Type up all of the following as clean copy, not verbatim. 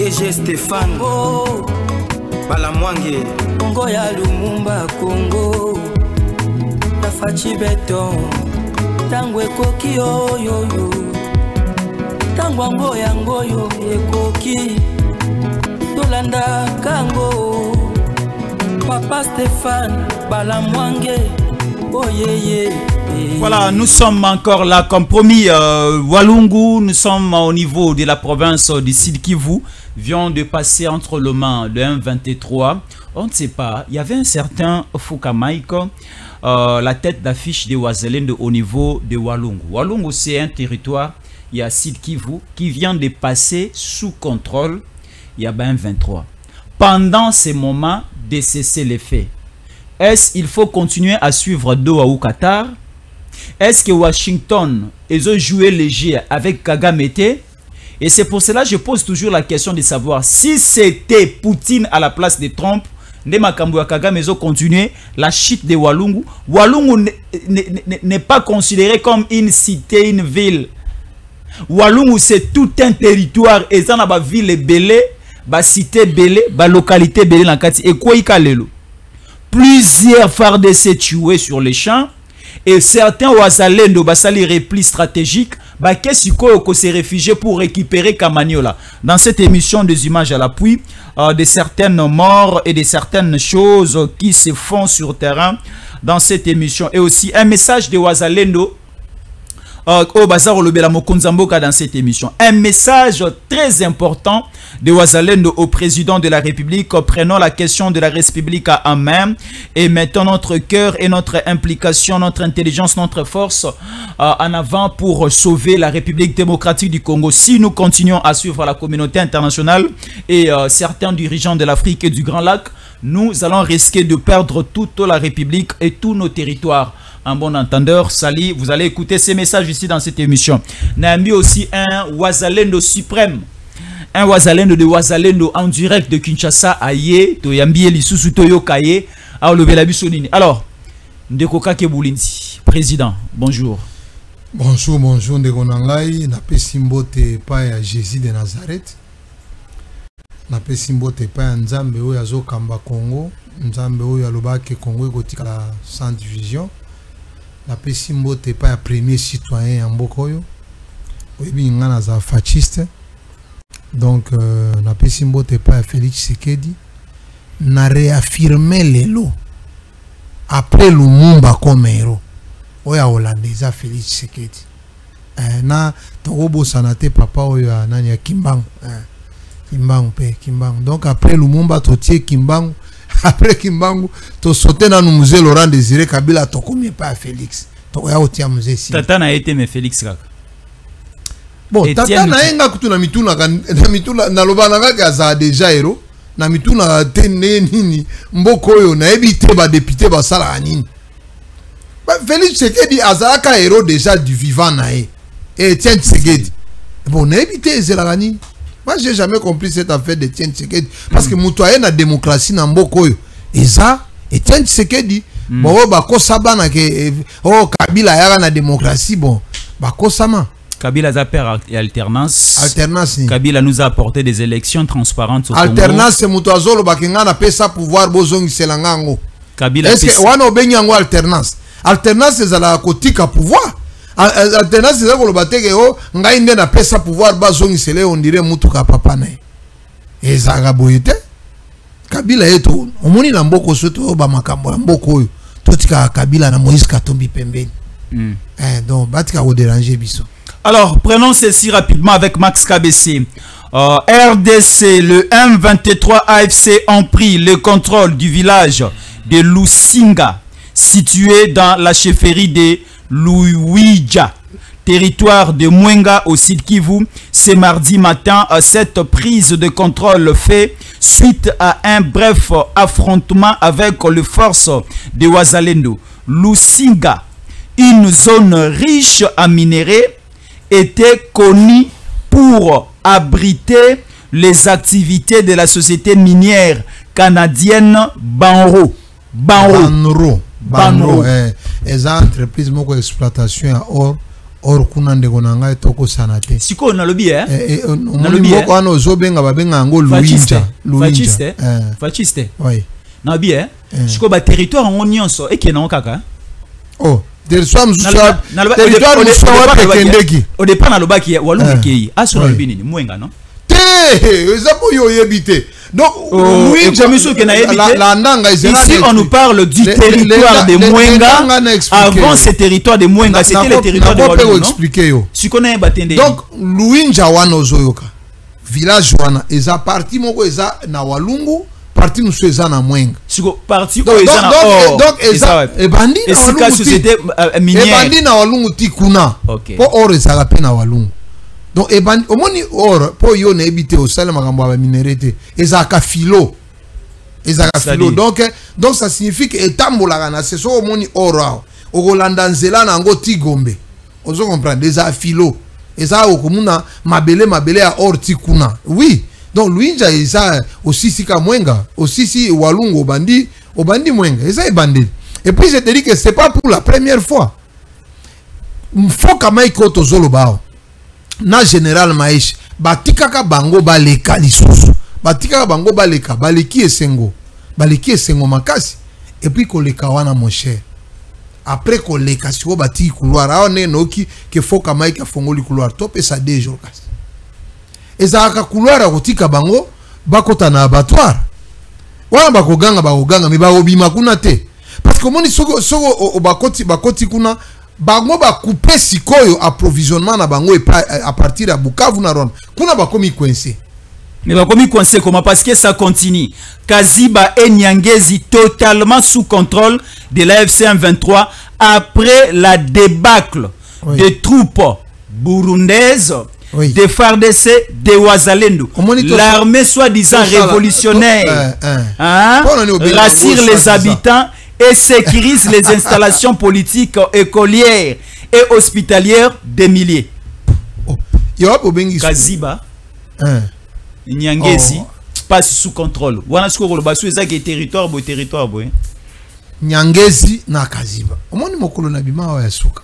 DG Stéphane Go Balamwange Congo ya Lumumba Congo Tafachi Beton Tangwe koki yo yo yo Tangwango yango yo ekoki Tolanda kango Papa Stéphane Balamwange oh yeah. Voilà, nous sommes encore là comme promis. Walungu, nous sommes au niveau de la province du Sud Kivu. Vient de passer entre le mains le M23. On ne sait pas, il y avait un certain Fukamaiko, la tête d'affiche de Wazalendo au niveau de Walungu. Walungu, c'est un territoire, il y a Sud Kivu qui vient de passer sous contrôle. Il y a M23. Pendant ces moments de cesser les faits, est-ce qu'il faut continuer à suivre Doha ou Qatar? Est-ce que Washington ils ont joué léger avec Kagame? Et c'est pour cela que je pose toujours la question de savoir si c'était Poutine à la place de Trump, Kagame ils ont continué la chute de Walungu. Walungu n'est pas considéré comme une cité, une ville. Walungu c'est tout un territoire et ça n'a pas ville belé, ba cité belé, ba localité belé dans kati et quoi ikalelo. Plusieurs FARDC tués sur les champs et certains Wazalendo basali repli stratégique bah qu'est-ce qu'on s'est réfugié pour récupérer Kamaniola. Dans cette émission des images à l'appui de certaines morts et de certaines choses qui se font sur terrain dans cette émission et aussi un message de Wazalendo au bazar au Lobela Mokonzamboka dans cette émission. Un message très important de Wazalendo au président de la République. Prenons la question de la République en main et mettons notre cœur et notre implication, notre intelligence, notre force en avant pour sauver la République démocratique du Congo. Si nous continuons à suivre la communauté internationale et certains dirigeants de l'Afrique et du Grand Lac, nous allons risquer de perdre toute la République et tous nos territoires. Un bon entendeur, Sali, vous allez écouter ces messages ici dans cette émission. Naami aussi un Wazalendo suprême. Un Wazalendo de Wazalendo en direct de Kinshasa. Aye, Toyambi Lisusu Toyokaye. Alors, Ndekoka Keboulinzi, président, bonjour. Bonjour, bonjour, Ndekonangai. Nape Simbote pa ya Jésus de Nazareth. Nape Simbote pa ya Nzambe o ya zo Kamba Congo. Nzambe o ya Lobake Congo ekotika la sans division. La Pessimbote pas un premier citoyen en Bokoyo. Oui, bien, on a fasciste. Donc, la Pessimbote pas un Félix Tshisekedi. N'a réaffirmé les lots. Après Lumumba comme héros. Oya Hollandais, Félix Tshisekedi. Na, Togobo Sanate, papa, oya Nanya Kimbang. Kimbang, Kimbang. Donc, après Lumumba, Totier Kimbang. Après Kimbangu, tu sauté dans le musée Laurent Désiré Kabila, tu ne pas à Félix. Tu as musée ici. Tata n'a été mais Félix. Bon, Tata n'a pas été na mituna na lobananga gaza déjà héros. Na mituna tene nini mbokoyo na ebité ba député ba sala nini. Félix Tshisekedi azaka héros déjà du vivant nae. Et tiens Tshisekedi. Bon, na ebité zela nini. Moi, j'ai jamais compris cette affaire de Etienne Tshisekedi. Parce que Moutouaye na démocratie na Mbokoyo. Et ça, Etienne Tshisekedi, bon, bako sabana ke, oh, Kabila yara na démocratie, bon, bako sama. Kabila a peur et alternance. Alternance. Kabila nous a apporté des élections transparentes au alternance, c'est Moutouazolo, bakenga na pesa pouvoir bozongi selangango. Kabila est-ce que wana obengi yango alternance? Alternance, c'est la kotika pouvoir. Alternance c'est ça que le bateke o ngai nde na pesa pouvoir bazongi sele on dirait mutuka papa na e zanga boyete Kabila eto omoni na mboko soto ba makambo ya mboko oyo totika Kabila na Moïse Katumbi pembeni donc batika ko déranger biso. Alors prenons ceci rapidement avec Max KBC. RDC, le M23 AFC ont pris le contrôle du village de Lusinga situé dans la chefferie de Louidja, territoire de Mwenga au Sud Kivu. Ce mardi matin, cette prise de contrôle fait suite à un bref affrontement avec les forces de Wazalendo. Lusinga, une zone riche en minerais, était connue pour abriter les activités de la société minière canadienne Banro. Eza entreprise moko exploitation à or or kuna ndeko na ngai toko sanate siko na lobby na lobby ko ano zobenga babenga ngo Luinja Fachiste oui na lobby siko ba territoire en nyonso ekena kaka oh territoire kendeki au départ na lobaki Walungu kei aso na lobby nini mwenga non ezapo yo yebite donc ici on nous parle du territoire de Mwenga. Avant ce territoire de Mwenga c'était le territoire de Walungu non si connais batende donc Luinja wana ozoyoka village wana eza parti moko eza na Walungu parti musu eza na Mwenga siko parti ko eza na donc eza ebandi na Walungu société minière ebandi na Walungu ti kuna po or eza pe na Walungu donc ebandi omoni or po yo na ebité au sala makambo ba minéralité ezaka filo donc ça signifie que etambola na c'est so omoni or okolanda nzela na ngo ti Gombe ozo comprendre eza filo eza okomuna mabele ya or ti kuna oui donc Luinja eza aussi sika Mwenga aussi si Walungu obandi Mwenga eza ebandeli et puis je te dis que c'est pas pour la première fois faut kama ikoto zoloba na général Maïch batikaka bango baleka lisusu batikaka bango baleki esengo makasi et puis koleka wana mon cher après koleka siko batiki couloir aone noki ke foka maika fongoli couloir top et ça 2 jours kasi ezaka couloir akotika bango bakota na abattoir wana bakoganga mi baobima kuna te parce que moni soko bakoti kuna bango ba couper sikoyo approvisionnement na bango à partir de Bukavu na Rwanda kuna bakomi coincé mais bakomi coincé comment parce que ça continue Kaziba et Nyangezi totalement sous contrôle de la FC23 après la débâcle des troupes burundaises des FARDC de Wazalendo l'armée soi-disant révolutionnaire rassure les habitants et sécurise les installations politiques, écolières et hospitalières des milliers. Kaziba, Nyangezi passe sous contrôle. Wana siko le basu ezaki territoire boy. Nyangezi na Kaziba. Omoni mokolo na bima wa yasuka.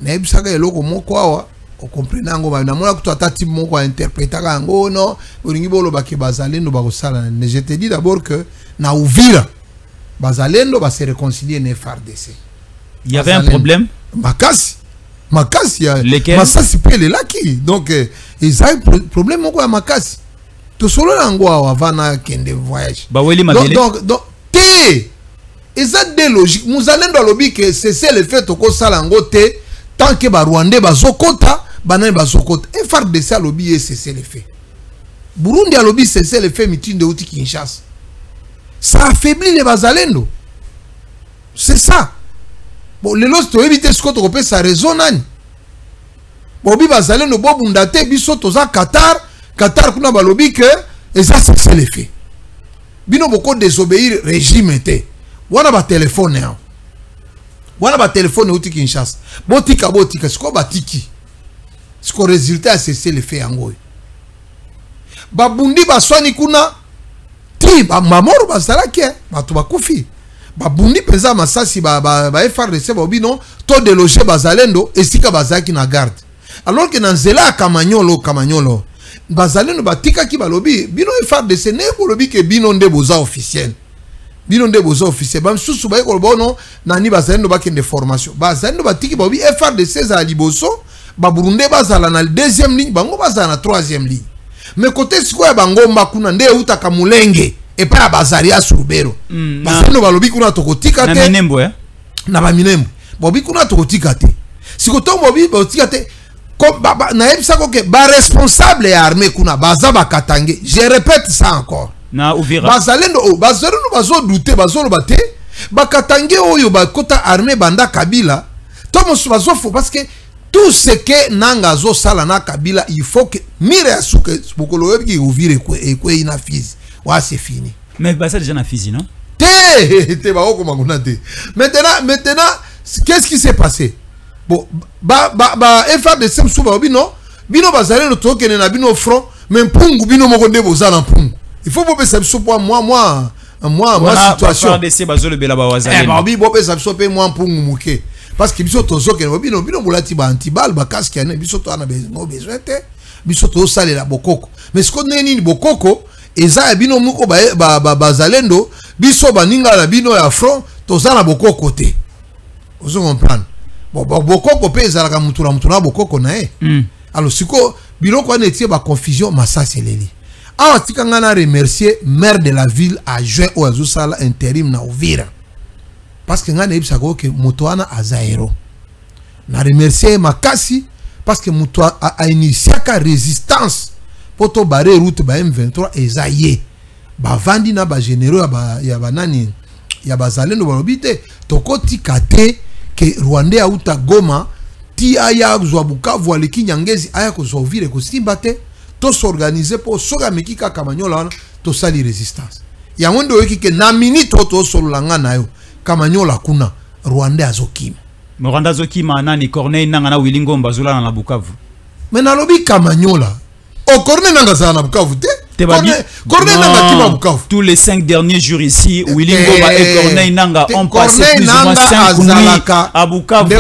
Na ebisaka eloko moko awa o comprendre ngo ba na mona kuto atati moko a interpréter ngo no oringi bolo bake bazalendo bakosala. Je te dis d'abord que na Uvira Bazalendo va se réconcilier ne FARDC. Il y avait un problème. Makasi, lesquels? Masasi pele laki. Donc ils ont un problème quoi Makasi. To solo lango avana kende voyage. Donc té. Ils ont des logiques. Muzalendo alobi que c'est le fait ko salango té tant que ba Rwandais bazokota, banane bazokota. Et FARDC alobi c'est le fait. Burundi alobi c'est le fait mitin de outi Kinshasa. Ça affaiblit les Bazalendo. C'est ça. Bon, les lois, tu évites ce que tu repères, ça résonne. Bon, Bazalendo, Bobundate, Bisoto, Qatar, kuna balobi que, et ça, c'est l'effet. Bino beaucoup désobéir régime était. Wana ba téléphone, wana ba téléphone outi Kinshasa. Botika, c'est quoi batiki? Ce qu'on résultat, c'est l'effet en gros. Babundi, baswani kuna, mamoro bazalaki bato bakufi babundi peza masasi ba FARDC bobino to déloger bazalendo esika bazaki na garde alors que na nzela kamanyolo bazalendo batika ki balobi bino FARDC ne bolobi ke bino nde boza officiel ba susu ba ko bono nani bazalendo bakende formation bazalendo batiki bobi FARDC za liboso ba Burundi bazala na deuxième ligne bango bazala na troisième ligne. Mais côté siko ya bangomba kuna nde utaka mulenge et pas bazaria surubero bazendo balobi kuna tokotika te na baminembo bobi kuna tokotika te siko to bobi botika te na ebisa ko ke ba responsable ya armée kuna baza bakatange je répète ça encore na Uvira bazalendo bazo douter bazo bate bakatange oyo bakota armée banda Kabila to mosu bazo fo parce que tout ce que nanga zo sala na Kabila il faut que mire asuke bokolo yebi Uvira ekwe ina Fizi wa c'est fini mais bah ça déjà na Fizi non te ba oko makuna te maintenant qu'est-ce qui s'est passé bon FARDC msuba bino bazale no tokene na bino front mais mpungu bino moko nde bozala mpungu il faut bope ça biso pour moi situation FARDC bazolo bela ba wazale bope ça biso pe moi mpungu muke parce que biso tozo ke bino bolati ba antibal ba casque ane biso to ana besoin te biso to sale la bokoko mais ce qu'on nini bokoko eza bino muko ba zalendo biso baninga na bino ya front toza na bokoko te vous comprenez bon bokoko pe ezalaka mutu na bokoko na alors siko biloko ane tie ba confusion masasi leli awa tikanga na remercier maire de la ville adjoint au azusala intérim na Uvira parce que ngana ebisa ko ke moto wana azaero na remercier makasi parce que moto a initié ka résistance poto bare route ba M23 ezaye ba vandi na ba généraux ya ba nani ya bazalendo balobite tokoti kate ke Rwanda ya uta Goma ti aya zwa Bukavu aleki Nyangezi aya ko Uvira ko Simbate to s'organiser pour soga mekika kamanyola to sali résistance ya mondo yeki ke na minute to solanga nayo kamanyola kuna Rwanda azokima Rwanda azokima nani Corneille nanga na Wilingomba zula na Bukavu mais na lobi kamanyola o Corneille nanga za na Bukavu te Corneille nanga kima Bukavu tous les 5 derniers jours ici Wilingomba et Corneille nanga ont passé plus ou moins 5 nuits à Bukavu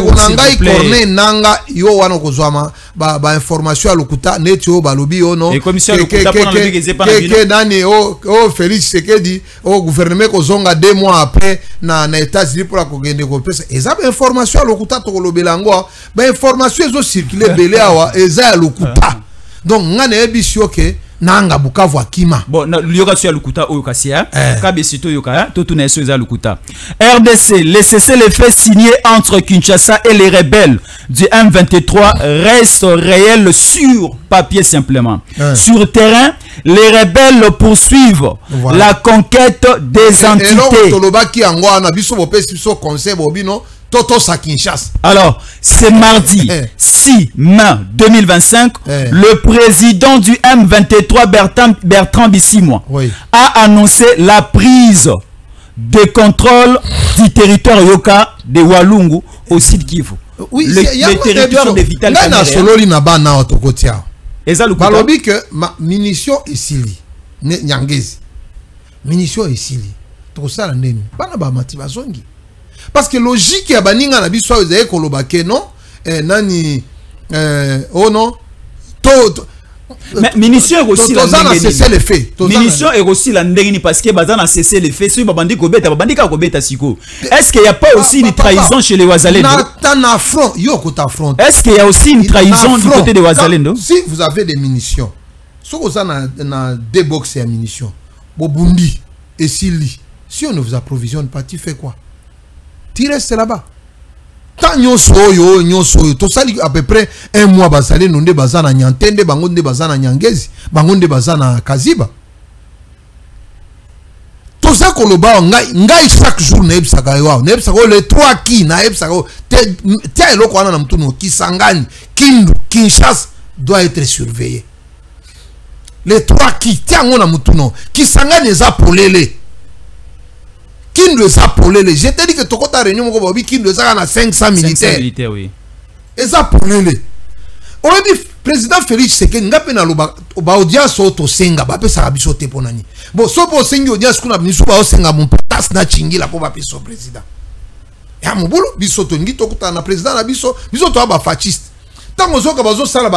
Corneille nanga yo wana kozwama ba information à lokuta netio balobi ono et commission lokuta pour na lobi que pas na bino nani o Félix Sekedi au gouvernement kozonga 2 mois après na États-Unis pour la kogende ko pesa eza ba information à lokuta to kolobelango ba information ezo circuler belé awa eza ya lokuta donc ngane ebisio ke nanga Bukavu akima bon na yoka sur lukuta oyokasia kabe sito yoka to tuna eso za lukuta RDC les cessez-le-feu signé entre Kinshasa et les rebelles du M23 reste réel sur papier simplement sur terrain les rebelles poursuivent la conquête des entités tolobaki angwana biso bopesi biso conseil bobino toto sa Kinshasa. Alors, c'est mardi 6 mai 2025, le président du M23, Bertrand Bisimwa, a annoncé la prise de contrôle du territoire Yoka de Walungu au Sud Kivu. Oui, le territoire de Vital Kamerhe. Sololi na ba na otokotia. Eza lukuta. Balobi que ma munition esili. Nyangezi. Munition esili. To sala ndeni. Bana ba mati bazongi. Parce que logique ya baninga na biso ezay kolobake non nani oh non mais munition aussi la cesser les faits munition est aussi la ndengini parce que bazana cesser les faits sur babandi ka kobeta siko est-ce qu'il y a pas aussi une trahison chez les Wazalendo na front yo ko ta front est-ce qu'il y a aussi une trahison du côté des Wazalendo si vous avez des munitions so ko ça na deux box ya munitions bobundi et si on ne vous approvisionne pas tu fais quoi? Tu restes là-bas. Tant nyonso to sali à peu près un mois basale nonde bazana nyantende bangonde bazana nyangezi bangonde bazana kaziba. Tout ça koloba ngai chaque jour na ebsaka yo na ebsaka le 3 ki na ebsaka te eloko wana na mtuno Kisangani Kindu Kinshasa doit être surveillé. Les 3 ki tiango na mtuno Kisangani eza polele Kindu eza polele. Je te dis que tokota réunion moko bobi Kindu eza na 500 militaires. Oui. Eza polele. Oyebi président Félix Sekedi ngape na loba ba audience auto senga ba pesa biso te ponani. Bon so po sengi audience kuna biso ba osenga mon patas na chingila po ba peso président. Ya mobulu biso to ngi tokota na président na biso to ba fasciste. Tango zoka bazo sala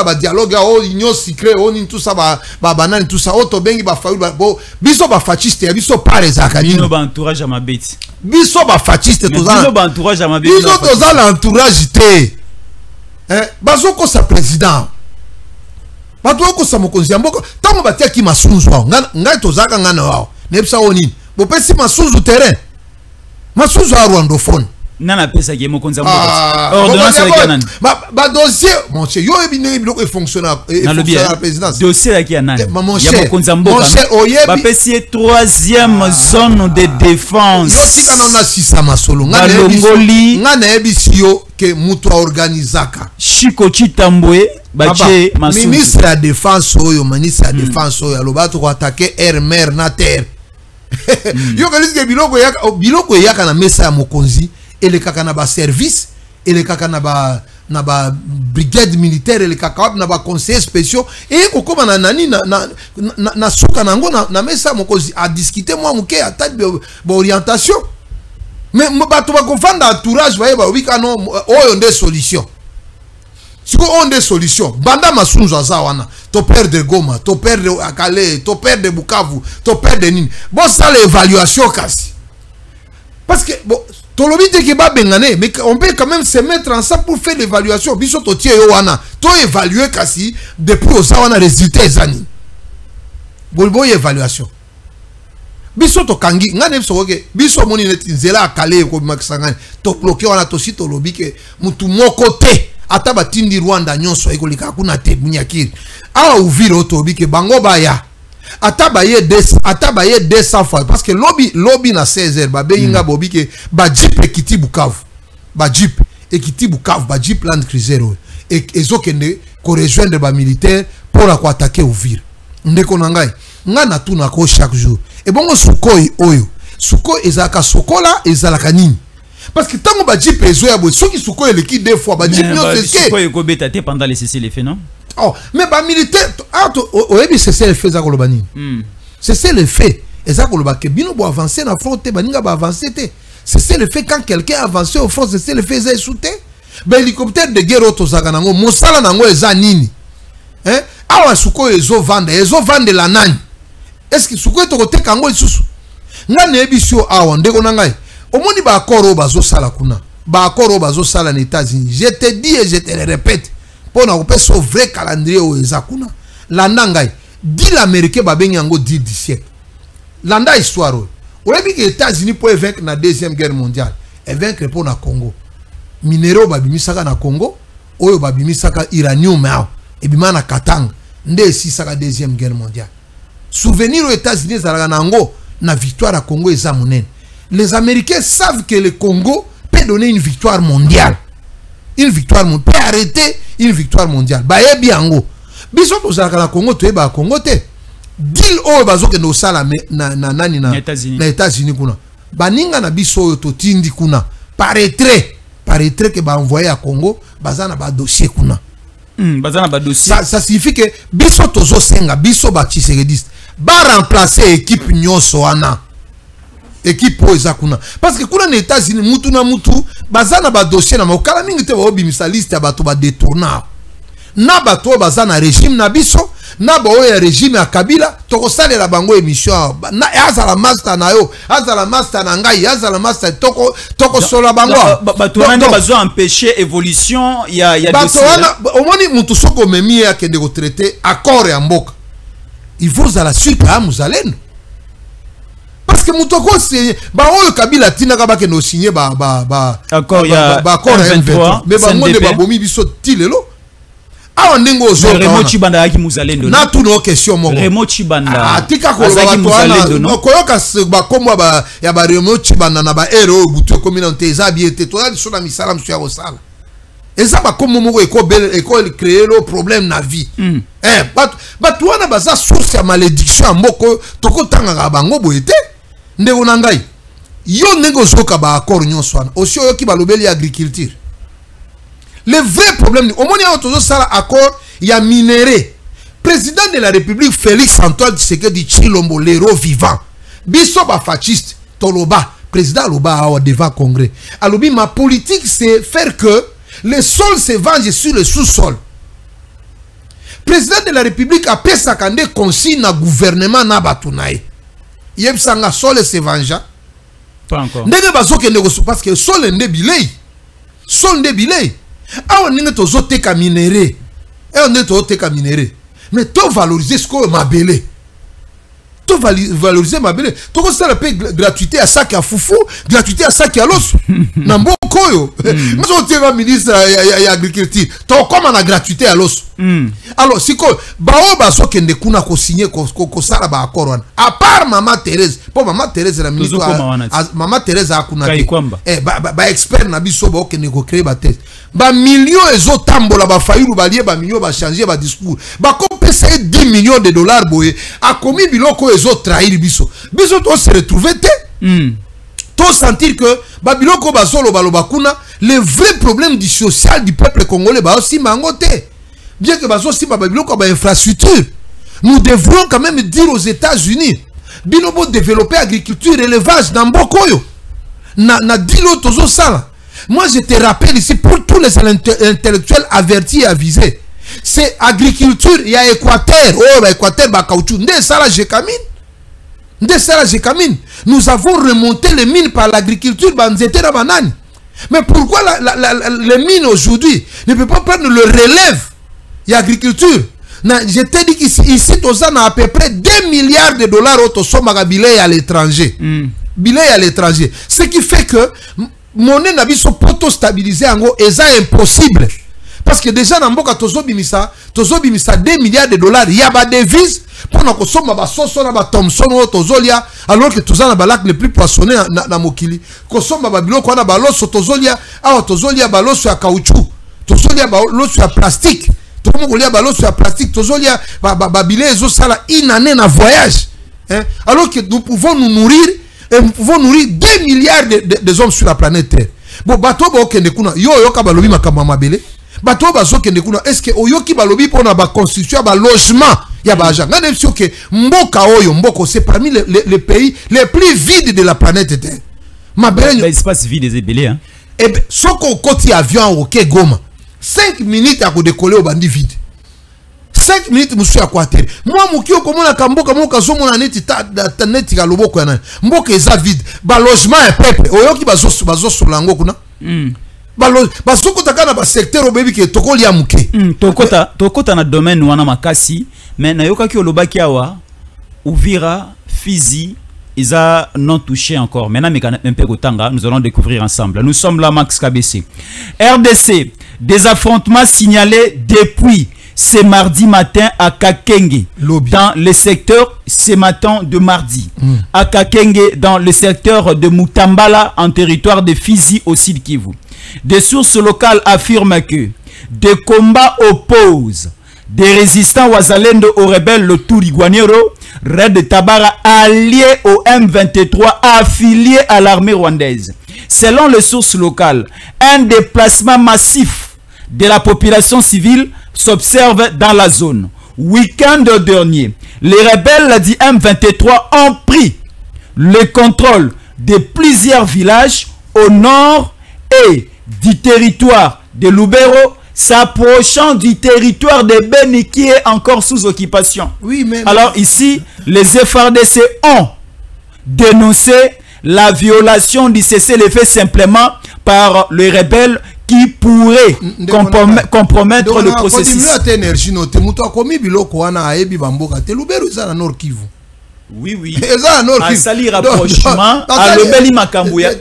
ba dialogue o union secret o ni tout ça ba banane tout ça auto bengi ba faulu bo biso ba fasciste ya biso pare za kanini no ba entourage à ma bête biso ba fasciste to za biso ba entourage à ma bête biso to za l'entourage te bazo ko sa président bato ko sa mokonzi ya mboko tango batia ki masunzu ngai to zaka ngana wao nebisa oni bo pesi masunzu terrain masunzu a rwandophone nana pesa ki mokonzi ya mboko ordonnance ya kanani ba dossier mon cher yo ebine biloko e fonctionnaire la présidence dossier la ki anani ya mokonzi ya mboka ba pesi 3e zone de défense yo tika na sisa masolo ngana ebisi yo ke mutu organizaka Chiko Chitambwe bache masusu ministre ya défense oyo ministre ya défense oyo alobato ko attaquer air mer na terre yo kaliske biloko yaka na mesa ya mokonzi ele kaka na ba service ele kaka na ba brigade militaire ele kaka na ba conseillers spéciaux et kokoma na nani na suka nango na mesa mokozi a discuter moi muke attaque ba orientation mais bato ba kofanda entourage va yeba wika no oyo nde solution. Si on des solutions, banda masunzo azawana, to perdre Goma, to perdre Akale, to perdre Bukavu, to perdre Nini. Bon ça l'évaluation kasi. Parce que bon, to lobi te ki ba bengane, mais on peut quand même se mettre ensemble pour faire l'évaluation. Biso to tie yo wana, to évaluer kasi depuis ozawana résultat ezani. Bolbo évaluation. Biso to kangi, ngane biso ke biso moni net nzela Akale ko makisangani, to bloquer wana to si to lobi ke mutu moko te. Ataba tindi Rwanda nyonso ekolika kuna te bunyakiri awa uvire otobi ke bango baya ataba ye 200 fois parce que lobby na 16h ba beyinga bobi ke ba jeep ekiti Bukavu ba jeep ekiti Bukavu ba jeep Land Cruiser et ezokende ko rejoindre ba militaire pour la ko attaquer Uvira ndeko nangai ngana tuna ko chaque jour et bongo sukoi oyo sukoi ezaka sokola ezalaka nini. Parce que tant que ba jeep ezo ya bo soki suko eleki deux fois ba jeep nyonso eske suko ekobeta te pendant les cessez-le-feu non. Oh mais ba militaire oyebi cessez-le-feu za koloba nini. Cessez-le-feu eza koloba ke bino bo avancer na front te baninga ba avancer te. Cessez-le-feu quand quelqu'un avance au front cessez-le-feu eza souté. Ba hélicoptère de guerre auto zaka nango mosala nango eza nini. Hein? Awa suko ezo vande la nani. Est-ce que suko to koteka ngo lisusu. Ngane ebisio awa ndeko nangai. Omoni ba akoro bazo sala kuna. Ba akoro bazo sala na États-Unis. Je te dis et je te le répète. Pour na kopesa so vrai calendrier o ezakuna. Landa ngai. Dit l'américain ba bengi yango dit du siècle. Landa histoire o. Oyebi que États-Unis pour vaincre na deuxième guerre mondiale. Et vaincre pour na Congo. Minéraux ba bimisaka na Congo. Oyo ba bimisaka uranium mao. Et bima na Katanga. Nde si saka deuxième guerre mondiale. Souvenir aux États-Unis zalaka nango na victoire à Congo eza monene. Les Américains savent que le Congo peut donner une victoire mondiale. Une victoire mondiale. Peut arrêter une victoire mondiale. Baye biango. Biso to zaka na Congo to eba Congo te. Deal o bazo ke no sala na États-Unis kuna. Baninga na biso to tindi kuna. Paraîtrait que ba envoyer à Congo bazana ba dossier kuna. Bazana ba dossier. Ça signifie que biso tozo senga biso ba Tshisekedi ba remplacer équipe nyonso wana. Équipe oza kuna parce que kuna na États-Unis mutu na mutu bazana ba dossier na mokala mingi te obi misaliste bato ba détourna na bato bazana régime na biso na ba oya régime ya Kabila toko sale la bango émission na azala master na yo azala master na ngai azala master toko sola bango bato wana bazo empêcher évolution ya dossier omoni mutu soko memi ya kende ko traiter accord ya mboka il faut à la suite à muzalendo. Parce que Moutoko c'est ba oyo Kabila tina ka ba ke no signer ba accord ya accord M23 mais ba monde ba bomi biso tilelo awa ndengo zo Remo Chibanda yaki muzalendo na tout nos questions moko Remo Chibanda atika ko ba muzalendo no koyoka ba komwa ba ya ba Remo Chibanda na ba héros butu communauté za biete to na sona misala msu ya osala eza ba komo moko eko créer le problème na vie but wana baza source ya malédiction moko toko tanga bango boyete ndeko na ngai yo ndeko zoka ba accord nyonso wana aussi oyo ki balobeli agriculture le vrai problème au moni ya tozo sala accord ya minerai président de la République Félix Antoine Tshisekedi Tshilombo l'héros vivant biso ba fasciste toloba président loba awa devant congrès alobi ma politique c'est faire que le sol se venge sur le sous-sol. Président de la République a payé sa candé consigne na gouvernement na batunaï. Yeb sanga sol se venge. Pas encore. Ndenge bazoke négocie parce que sol nde bilei. Sol nde bilei. Awa ndenge tozo teka minéré. Et on est tozo teka minéré. Mais to valoriser ce qu'on m'a belé. To valoriser ma belle. To ko ça la paye gratuité à ça qui a foufou, gratuité à ça qui a l'os. Na mboko yo. Moi je tiens ministre ya agriculture. To comme na gratuité à l'os. Alors si ko bao ba so kende kuna ko signer ko sala ba accord wana. À part maman Thérèse, pour maman Thérèse la ministre maman Thérèse akuna ba expert na biso ba kende ko créer ba test. Ba millions ezo tambola ba fayulu ba lié ba millions ba changer ba discours. Ba ko pesa 10 millions de dollars boye a commis biloko ezo trahir biso. Biso to se retrouver te. To sentir que ba biloko ba solo ba loba kuna le vrai problème du social du peuple congolais ba aussi mangote. Bien que ba so si ba biloko ba infrastructure. Nous devrons quand même dire aux États-Unis binobo développer agriculture élevage dans Bokoyo. na dilo tozo sala. Moi je te rappelle ici pour tous les intellectuels avertis et avisés. C'est agriculture, il y a Équateur. Oh, bah Équateur, bah caoutchouc. Nde sala Jekamine. Nde sala Jekamine. Nous avons remonté les mines par l'agriculture, bah nzete na banane. Mais pourquoi les mines aujourd'hui ne peuvent pas prendre le relève? Il y a agriculture. Je t'ai dit qu'ici, on a à peu près 2 milliards de dollars au billet à l'étranger. Billet à l'étranger. Ce qui fait que monnaie n'a pas poto stabilisé en gros, et ça est impossible. Parce que déjà, dans Mboka, tozo bimisa 2 milliards de dollars. Il y a des devises pour nous consommer ma sauce, ma Thomson, tozolia, alors que tous les balacs les plus poissonnés na mokili. Consommer ma bilo, qu'on a balos, tozolia, tozolia balos sur caoutchouc, tozolia balos sur plastique. Tout le monde a balos sur plastique, tozolia babilé et sala une année na voyage. Alors que nous pouvons nous nourrir, et nous pouvons nourrir 2 milliards de hommes sur la planète Terre. Bon, bateau ba okende kuna, yo kabalobi makamba mabele. Bateau ba zokende kuna, est-ce que oyoki balobi pour na ba construction ba logement ya ba agent. Ngane sûr que mboka oyo mboko c'est parmi les pays les plus vides de la planète Terre. Mabele l'espace vide des ébélés hein. Et ben soko koti avion au Goma. 5 minutes à décoller au bandi vide. 5 minutes monsieur à quoi terre. Moi mukio comme on a kamboka moka zomo na neti ta neti ka loboko yana. Mboka eza vide. Ba logement et peuple. Oyoki bazo solango kuna. Basoko takana ba secteur obebi ke tokoli amuke. Tokota na domaine wana makasi mais na yoka ki olobaki awa Uvira, Fizi Isa non touché encore. Maintenant, nous allons découvrir ensemble. Nous sommes là, Max KBC. RDC, des affrontements signalés depuis ce mardi matin à Kakenge. Dans le secteur, ce matin de mardi. À Kakenge, dans le secteur de Mutambala, en territoire de Fizi, au Sud Kivu. Des sources locales affirment que des combats opposent des résistants Wazalendo aux rebelles le Turiguanero, Red Tabara allié au M23 affilié à l'armée rwandaise. Selon les sources locales, un déplacement massif de la population civile s'observe dans la zone. Week-end dernier, les rebelles du M23 ont pris le contrôle de plusieurs villages au nord et du territoire de Lubero, s'approchant du territoire de Beni qui est encore sous occupation. Oui, mais alors ici, les FARDC ont dénoncé la violation du cessez-le-feu simplement par les rebelles qui pourraient compromettre le processus. Oui, oui. À sali rapprochement, à l'obéli makambouya.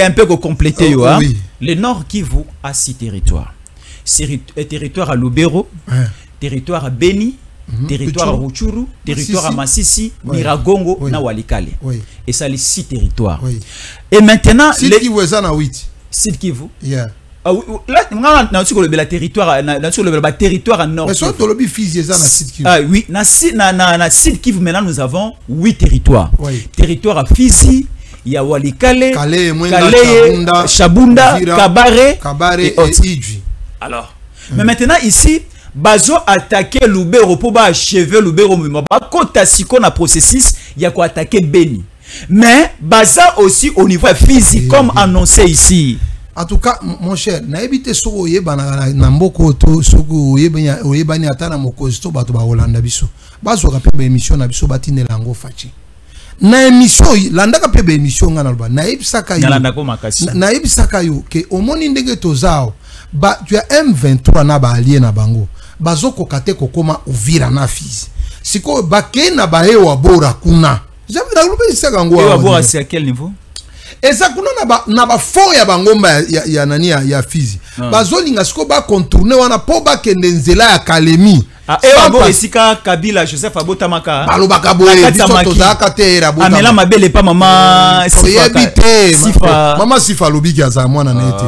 Un peu compléter. Le Nord Kivu a 6 territoires. Territoire à Lubero, territoire à Beni, territoire à Ruchuru, territoire à Masisi, Miragongo, na Walikale. Et ça les 6 territoires. Et maintenant, Sud Kivu est en 8. Sud Kivu. Là, on sur le territoire à nord. Mais sur le Fizi, ça na Sud Kivu. Ah oui, na Sud Kivu maintenant nous avons 8 territoires. Territoire à Fizi, il y a Walikale, Kale, Chabunda, Kabare et Idji. Alors, mais maintenant ici, Bazo attaquer Lubero pour achever Lubero, mais quand on a processus, il y a quoi attaquer Beni. Mais Baza aussi au niveau physique, comme annoncé ici. En tout cas, mon cher, naibite soko yebana na mboko to soko yebani atana mokosto bato ba Holanda biso. Bazo ka pe émission na biso batine lango fachi. Na émission landaka pe émission ngana ba naibisaka yo. Naibisaka yo ke omoni ndenge tozao ba tu as M23 na ba allié na bango. Bazo kokate kokoma Uvira na Fizi. Siko bake na ba ewa bora kuna. Jamais na lobe isaka ngo. Ewa bora c'est à quel niveau? Et ça na ba fond ya bangomba ya nani ya Fizi. Bazolinga siko ba contourner wana po ba kende nzela ya Kalemi. Ebo esika Kabila Joseph Abotamaka. Balobaka boye biso tozaka te ra bota. Amela mabele pa mama Sifa. Mama Sifa lobiki aza mwana na ete.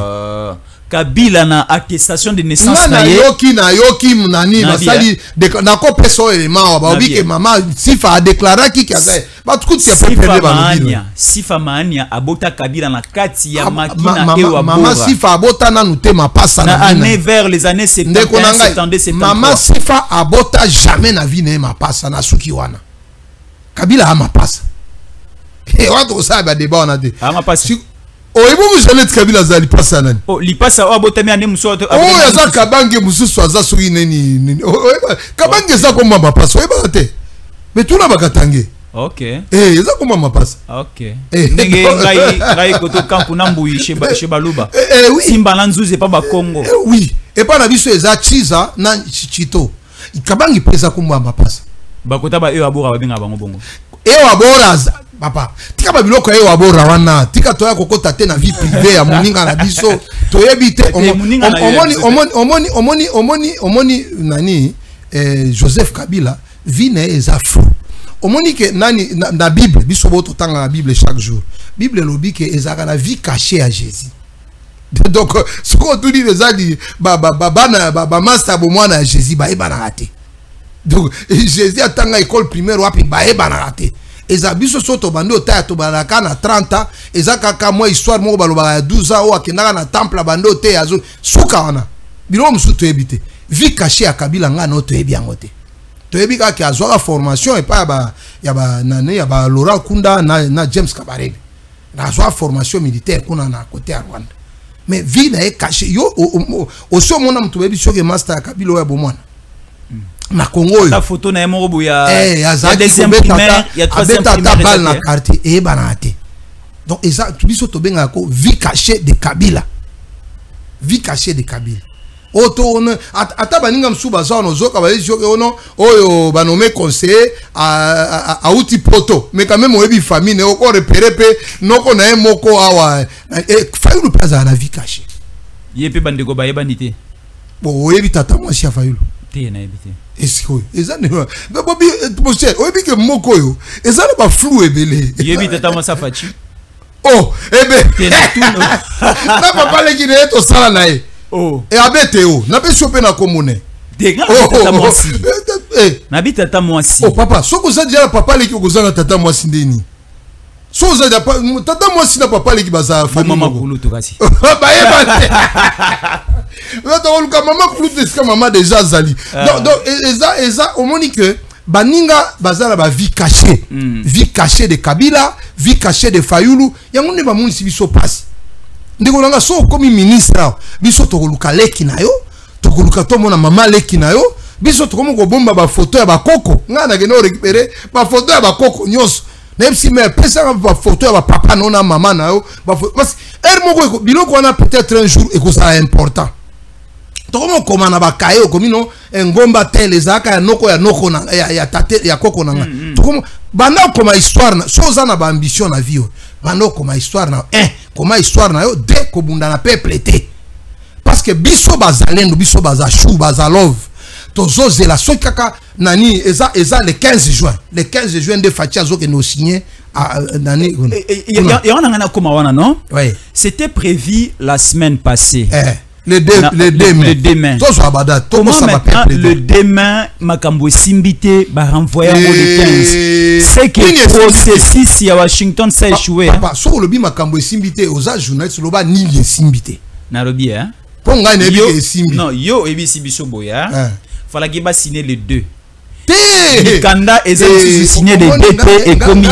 Kabila na attestation de naissance na yoki nani basali na ko peso élément ba obike mama Sifa a déclaré ki aza ba tukuti ya pepe ba lobi. Sifa Maania abota Kabila na kati ya makina ewa bora. Mama Sifa abota na nute mapasa na année vers les années 70 73. Mama Sifa abota jamais na vie na mapasa na suki wana. Kabila a mapasa. Et on ça ba débat on a dit. Ah ma passe. Oh et vous jamais Kabila za lipasa nani? Oh lipasa o botami ane musoto. Oh ya za kabange mususu aza soki neni. Kabange za ko mama passe. O te. Mais tout na bakatange. OK. Eh za ko mama passe. OK. Ndenge ngai koto kampu na mbuyi chez Baluba. Oui. Simba na nzuze pa ba Congo. Oui. Et pas na biso eza chiza na chito. Kabange pesa ko mama passe. Bakota ba e abora ba benga bango bongo. E abora papa tika ba biloko e abora wana tika toya kokota te na vie privée ya moninga na biso toyebite omoni nani Joseph Kabila vine eza flou omoni ke nani na Bible biso boto tanga na Bible chaque jour Bible lobi ke ezaka na vie cachée à Jésus. Donc ce qu'on tout dit les adi ba master bo mwana ya Jésus ba e bana raté. Donc Jésus atanga école primaire wapi ba e bana raté. Eza biso soto bando ta to banaka na 30 ans eza kaka moi histoire moko baloba ya 12 ans o akendaka na temple bando te azo suka wana bilo musu to ebité vie cachée ya Kabila nga no to ebi yango te to ebi ka ki azwa formation et pas ya ba nane ya ba Laurent Kunda na James Kabarebe na azwa formation militaire kuna na côté ya Rwanda mais vie na e cachée yo o so mona mtu ebi soke master ya Kabila ya bomwana na Congo la photo na yemo ya deuxième primaire ya troisième primaire na quartier et banate donc eza biso to benga ko vie cachée de Kabila vie cachée de Kabila auto on ata baninga msuba za no zoka ba yoke ono oyo banome conseiller a outil poto mais quand même oyebi famille ne ko repérer pe noko na moko awa Fayulu plaza la vie cachée yepe bandeko ba yebanité bon oyebi tata moi si Fayulu te na ebité est-ce que eza ne ba bobi monsieur oyebi ke moko yo eza na ba flou ebele yebi tata moi safachi oh ebe te na tout na papa le kine to sala na e oh e abete o na pe choper na komone dega tata moi si na bi tata moi si oh papa soko za dia papa le ki kozanga tata moi si ndeni so za tata moi si na papa le ki baza famille mama kulu to kasi ba yeba maman Cloutier maman déjà zali donc eza omoni que baninga bazala ba vie cachée de Kabila vie cachée de Fayulu yango ne ba munisi biso passe ndiko nanga so comme ministre biso to koluka leki na yo to koluka to mona mama leki na yo biso to komo ko bomba ba photo ya ba koko nga na geno récupérer ba photo ya ba koko nyos même si mais pesa ba photo ya ba papa nona mama na yo parce moko biloko wana peut-être un jour et que ça important. Tokomo komana bakaye komino ngomba tele zaka ya noko na ya tate ya koko nanga tokomo banda koma histoire na soza na ba ambition na vie banda koma histoire na koma histoire na yo de ko bunda na peuple te parce que biso bazalendo biso bazashu bazalove tozoze la so kaka nani eza le 15 juin de Fatia zo que nous signé à nani et on a ngana koma wana non oui c'était prévu la semaine passée le demain. Comment maintenant le demain makambo simbité ba renvoyer le 15 c'est que processus ya Washington ça échoué papa so lobi makambo simbité oza journaliste loba ni le simbité Nairobi hein ponga ne bi simbité non yo ebi sibiso boya fallait que ba signer les deux Kanda et signer les DP et commis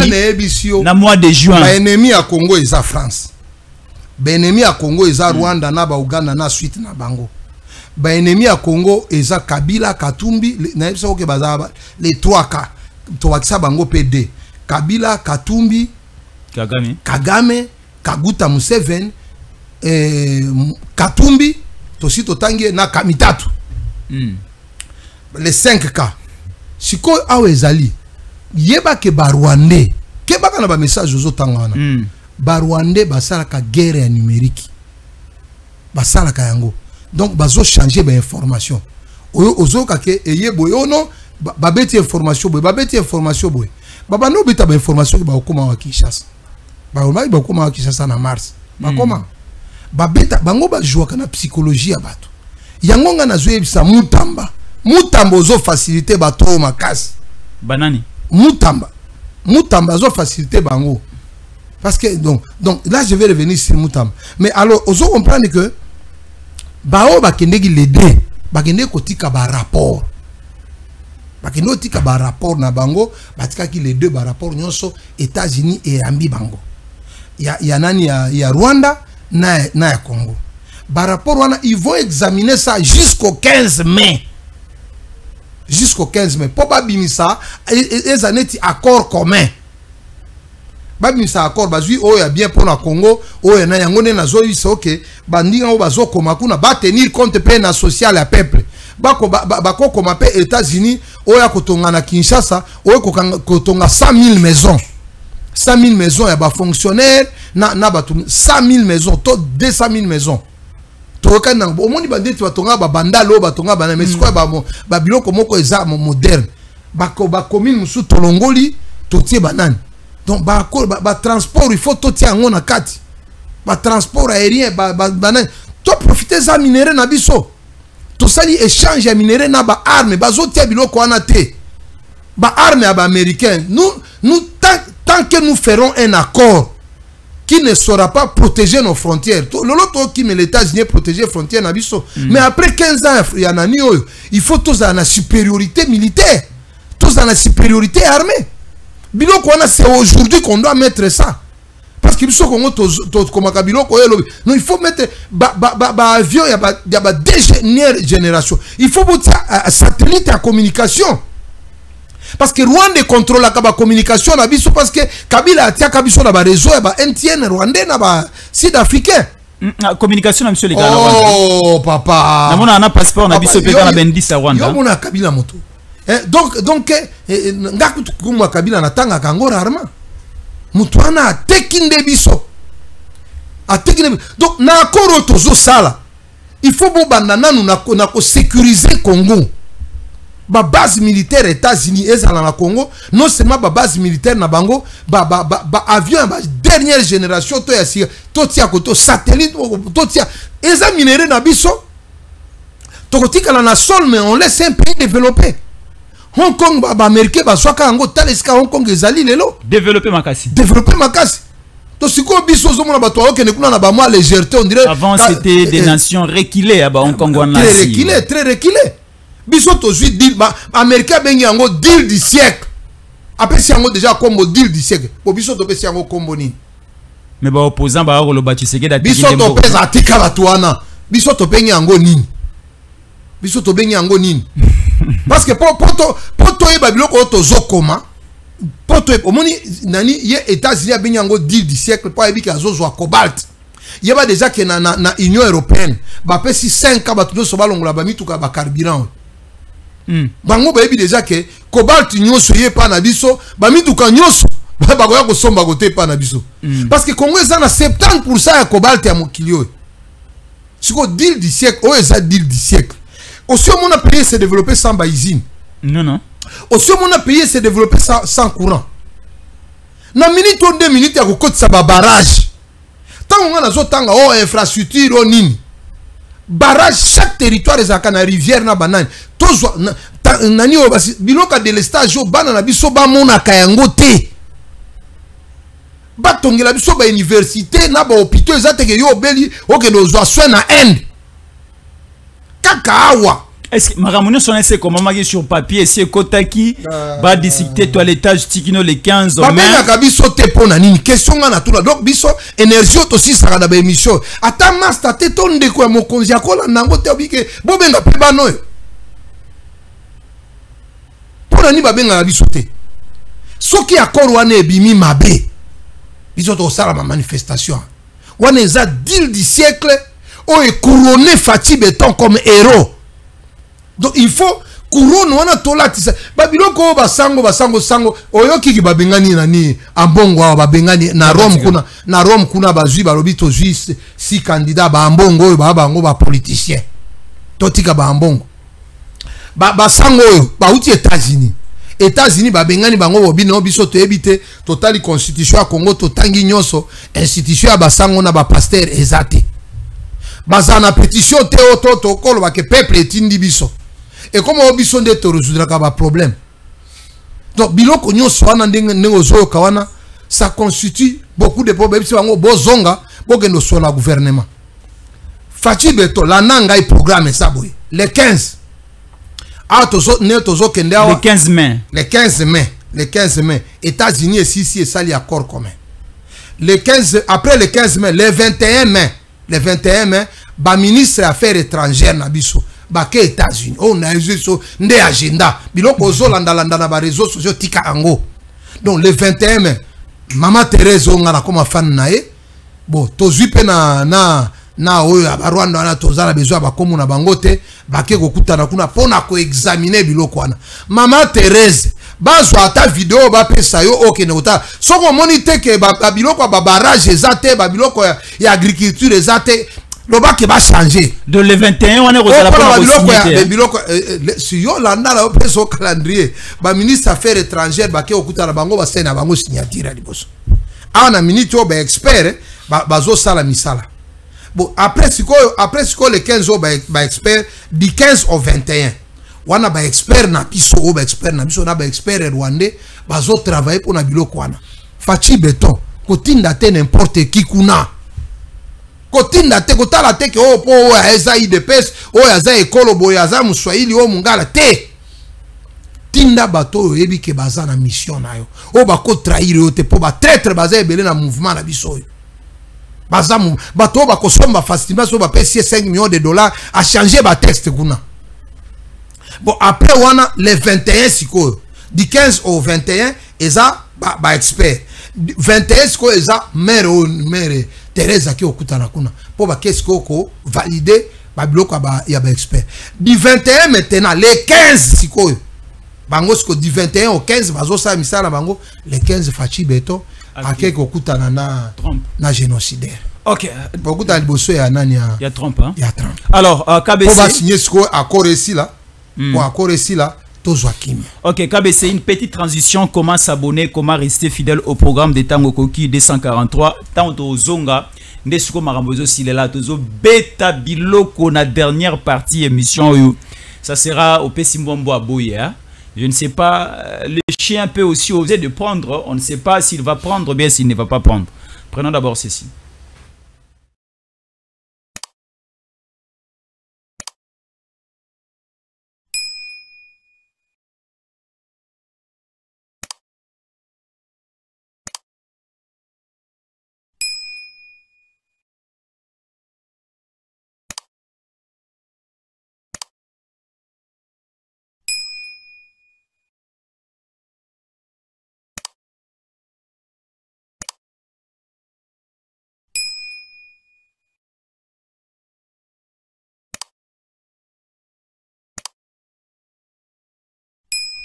na mois de juin ennemi à Congo et à France. Ennemi à Congo eza Rwanda na ba Uganda na suite na bango. Ennemi à Congo eza Kabila Katumbi na biso ke baza les 3K to wakisa bango PD. Kabila Katumbi Kagame Kaguta Museveni Katumbi to sito tangi na Kamitatu. Les 5K. Siko awe ezali yeba ke ba Rwandais ke baka na ba message ozo tangana. Barwandais basala ka guerre numérique basala ka yango donc bazo changer ba information ozo ka ke eye boyo no babeti information boy baba no beta ba information ba okoma wa Kinshasa ba okoma wa Kinshasa na mars bakoma babeta bango ba joua kana psychologie ya bato yango nga nazo yebisa mutamba ozo faciliter bato makasi banani mutamba ozo faciliter bango. Parce que donc là je vais revenir sur Moutam. Mais alors ozo comprendre que bao bakende ki l'aider, bakende kotika ba rapport bakendo tika ba rapport na bango batika ki les deux ba rapport nyonso États-Unis et Ambi bango ya nani ya Rwanda na ya Congo ba rapport wana ils vont examiner ça jusqu'au 15 mai pour babimisa les années accord commun babimisa accord bazui oya bien pour la Congo oya na yango ne nazo isa OK bandinga o bazo koma kuna ba tenir compte pe na social ya peuple bako koma pe États-Unis oya kotonga na Kinshasa oya kotonga 100 000 maisons 100 000 maisons ya ba fonctionnaires na batu 100 000 maisons to 200 000 maisons toka na omoni bandeti batonga ba bandalo batonga bana mais quoi ba biloko moko eza moderne ba commune musu tolongoli totie banane donc ba transport il faut totie ngo na kati ba transport aérien banane to profiter za minéraux na biso to sali échange ya minéraux na ba arme bazotia biloko wana te ba arme ya ba américain nous tant que nous ferons un accord qui ne saura pas protéger nos frontières. L'autre qui met les États-Unis protéger les frontières nabiso. Mais après 15 ans, il faut tous dans la supériorité militaire, tous dans la supériorité armée. C'est aujourd'hui qu'on doit mettre ça. Parce qu'il faut il faut mettre avion, il y a des générations. Il faut mettre un satellite à communication. Parce que Rwanda contrôle la communication parce que Kabila a tia Kabiso na ba réseau ba NTN rwandais na ba sud-africain. Communication na monsieur les gars. Oh papa. Na mona na passeport na biso pe na bendisa Rwanda. Yo mona Kabila moto. Donc ngaku tukumwa Kabila na tanga kangora arma. Mutu ana atekinde biso. Atekinde. Donc na akoro tozo sala. Il faut bon bandana nous na ko sécuriser Congo. Ba base militaire États-Unis et dans la Congo non seulement ba base militaire na bango ba avion ba dernière génération to ya si to tia koto satellite to tia eza minéraux na biso to kotika na sol mais on laisse un pays développer. Hong Kong ba américain ba swaka ngo taleska Hong Kong ezali lelo développer makasi to siko biso zo mona ba to okene kuna na ba moi légèreté on dirait avant c'était des nations reculées à ba Hong Kong wana très reculé. Biso tozui deal américain bengi yango deal du siècle. Après si yango déjà comme deal du siècle. Pour biso to pesi yango kombo ni. Mais ba opposant ba ko lo ba Tshisekedi da biso to pesa atika batuana. Biso to bengi yango nini. Biso to bengi yango nini. Parce que poto e babilo ko to zokoma. Poto e omoni nani ye États-Unis bengi yango deal du siècle pour ebika zozwa cobalt. Yeba déjà que na Union européenne ba pesi 5 ans batuno so balongola ba mituka ba carburant. Bango ba yebi déjà que cobalt nyonso ye pa na biso ba mituka nyonso ba koya ko somba côté pa na biso. Parce que Congo eza na 70% ya cobalt ya mokilio. Siko deal du siècle, o eza deal du siècle. Aussi mon pays s'est développé sans usine. Non. Aussi mon pays s'est développé sans courant. Na minute ou 2 minutes ya ko kotisa ba barrage. Tant on a zotanga oh infrastructure oh nini. Barrage chaque territoire ezaka na rivière na banane. Tozwa nani o basi biloka de l'estage o bana na biso ba mona kayango te. Batongela biso ba université na ba hôpital ezateke yo beli oke dozwa soin na end. Kaka awa. Est-ce que Maramouni son essai comment marqué sur papier c'est Kotaki va discuter toilettage tikino les 15 mai. Babena kabiso te pona nini question ngana tula donc biso énergie aussi ça da ba émission. Ata master te tonde ko mokonzi akola nango te obike bobenga pe bano. Pona ni babenga biso te. Soki akoro wana ebimi mabe. Biso to sala ma manifestation. Wana eza deal du siècle o e couronné Fati Beton comme héros. Donc il faut couronne wana tolatisa babiloko basango oyoki ki babengani nani ambongo babengani na Rome kuna bazui balobi tozui si candidat ba ambongo bango ba politicien totika ba ambongo basango bauti États-Unis babengani bango bobino biso to ebite totali constitution ya Congo totangi nyonso institution ya basango na ba pasteur ezate bazana pétition te oto kolo ba ke peuple etindi biso. Et comme on bison de résoudre un problème. Donc biloko nyonso wana ndenge zo kawana ça constitue beaucoup de problèmes si bango bozonga bokendo so na gouvernement. Fati Beton la nanga i programme ça boy. Le 15 Ah, le 15 mai. Le 15 mai. Le 15 mai. États-Unis et Sisi et Sali accord commun. Le 15, après le 15 mai, le 21 mai, ba ministre des Affaires étrangères nabiso, ba ke États-Unis. On a eu so nde agenda. Biloko zo landa na ba réseaux sociaux tika ango. Donc le 21 mai, Mama Thérèse on a comme fan nae. Bon, tozui pe na oyo Rwanda na tozala besoin ba komu na bangote, ba ke kokutana kuna pona ko examiner biloko wana. Mama Thérèse bazwa ata vidéo ba pesa yo okene ota soko monite ke ba biloko ba barrage ezate ba biloko ya agriculture ezate loba ke ba changer de le 21 on est rosala pour biloko ya biloko si yo landa la pesa calendrier ba ministre affaires étrangères ba ke okuta na bango ba sena bango signature liboso ana minute yo ba expert bazo sala misala. Bon après siko le 15 ba expert du 15 au 21 wana ba expert na biso na ba expert rwandais bazo travailler pour na biloko wana fachi beton kotinda te n'importe qui kuna kotinda te kotala te ke po ya eza IDPS o ya za ekolo boy ya za muswahili o mungala te tinda bato yebi ke baza na mission na yo o ba ko trahir yo te po ba traître baza ebele na mouvement na biso yo baza bato ba ko somba facilement so ba pesi 5 millions de dollars à changer ba texte kuna. Bon, après, on a les 21 siko. Du 15 au 21, eza ba expert. 21 siko, eza mère Thérèse qui okutana kuna. Pour ba qu'est-ce ko valider ba bloc ya ba expert. Du 21 maintenant, les 15 siko. Bango siko du 21 au 15 bazo sa misala bango, les 15 fachi beto ake okutana na génocidaire. OK. Beaucoup dans le ya nani ya. Il y a Trump hein. Il y a Trump. Alors, KBC pour ba signer siko accord ici là. Pour accord ici là. Ok, KBC, une petite transition. Comment s'abonner, comment rester fidèle au programme de Tango Koki 243. Tanto Zonga, Nesuko Marambozo Silela, Tozo Beta Biloko, na dernière partie émission. Ça sera au Pessimbombo à Boya. Je ne sais pas, le chien peut aussi oser de prendre. On ne sait pas s'il va prendre ou bien s'il ne va pas prendre. Prenons d'abord ceci.